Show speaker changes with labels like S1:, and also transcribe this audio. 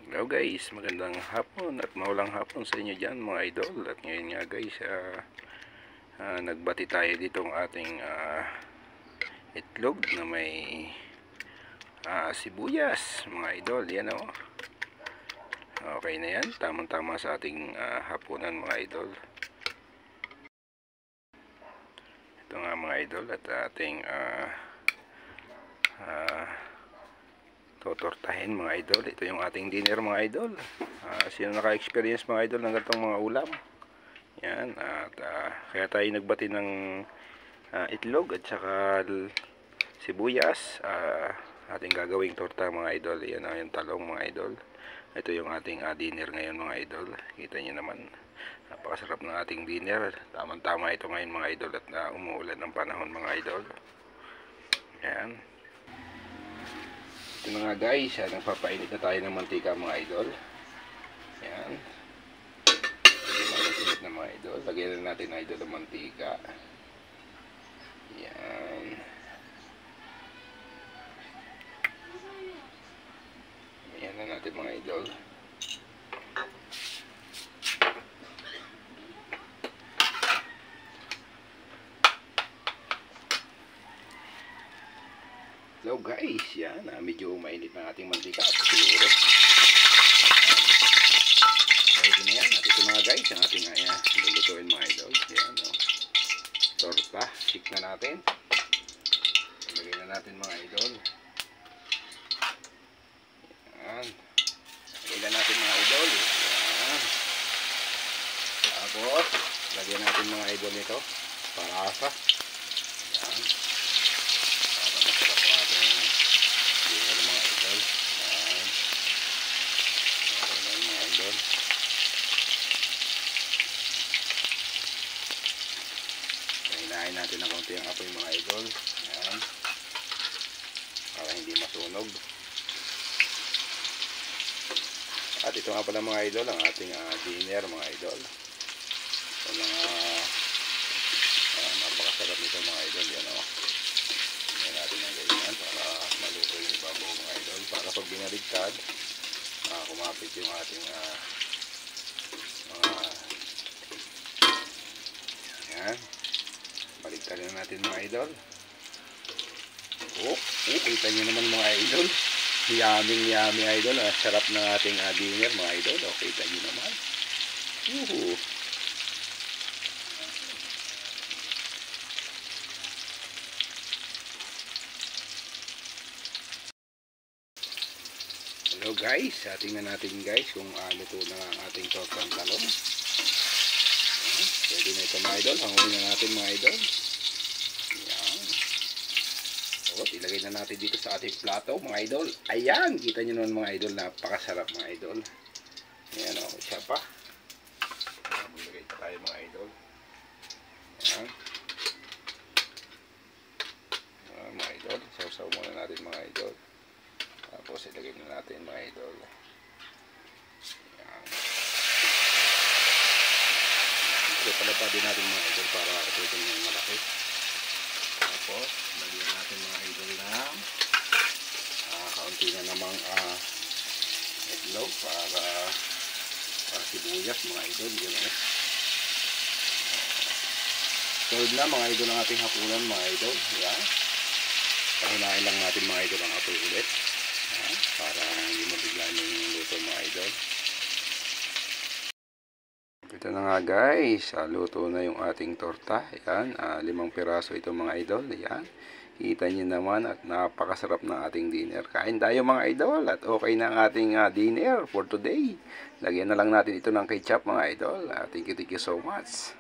S1: Hello guys, magandang hapon at maulang hapon sa inyo dyan mga idol. At ngayon nga guys, nagbati tayo dito ng ating itlog na may sibuyas mga idol. Yan o. Okay na yan, tamang tama sa ating hapunan mga idol. Ito nga mga idol at ating totortahin mga idol. Ito yung ating dinner mga idol. Sino naka-experience mga idol ng ganitong mga ulam? Yan. At kaya tayo nagbati ng itlog at saka sibuyas. Ating gagawing torta mga idol. Yan yung talong mga idol. Ito yung ating dinner ngayon mga idol. Kita nyo naman. Napakasarap ng ating dinner. Tamang-tama ito ngayon mga idol at umuulan ng panahon mga idol. Yan. Ito na nga guys, nagpapainit na tayo ng mantika mga idol. Yan. Mainit na mga idol. Lagyan na natin na idol ng mantika. Yan. Yan na natin mga idol. Hello guys, yan, medyo mainit na ating mantika siguro. Pwede na yan, at ito mga guys, ang ating lulutuin mga idol. Yan, torta, stick na natin. Ilagay na natin mga idol. Yan, ilagay na natin mga idol. Yan. Tapos, lagyan natin mga idol nito, parasa. Yan. Hinahin natin ng konti ang apoy mga idol. Ayan. Para hindi masunog. At ito nga pala mga idol ang ating dinner mga idol. So mga napakasarap nito mga idol. Yan o. Yan natin ang ganyan para maluto yung ibabaw mga idol. Para pag binaligtad, kumapit yung ating mga yan. Baligtad na natin mga idol. Kita nyo naman mga idol. Yummy idol. Sarap ng ating dinner mga idol. Kita nyo naman. Hello guys. Tingnan natin guys kung luto na ang ating tortang talong. Pwede na ito mga idol. Hanguin na natin mga idol. Ayan. Ilagay na natin dito sa ating plato mga idol. Ayan. Kita nyo naman mga idol. Napakasarap mga idol. Ayan o. Isa pa. Ilagay pa tayo mga idol. Ayan. Ayan mga idol. Sausaw muna natin mga idol. Tapos ilagay na natin mga idol. Ayan. Palapa din natin mga idol para ito yung malaki. Tapos lagyan natin mga idol ng kaunti na namang itlog para sibuyas mga idol. Yun o. Solid na mga idol ang ating hapunan mga idol. Yan. Pahinain lang natin mga idol ang apoy ulit. Yan. Para hindi mabigla yung luto mga idol. Ito na nga guys, luto na yung ating torta. Yan, 5 piraso ito mga idol. Yan, kita nyo naman at napakasarap ng ating dinner. Kain tayo mga idol at okay na ang ating dinner for today. Lagyan na lang natin ito ng ketchup mga idol. Thank you so much.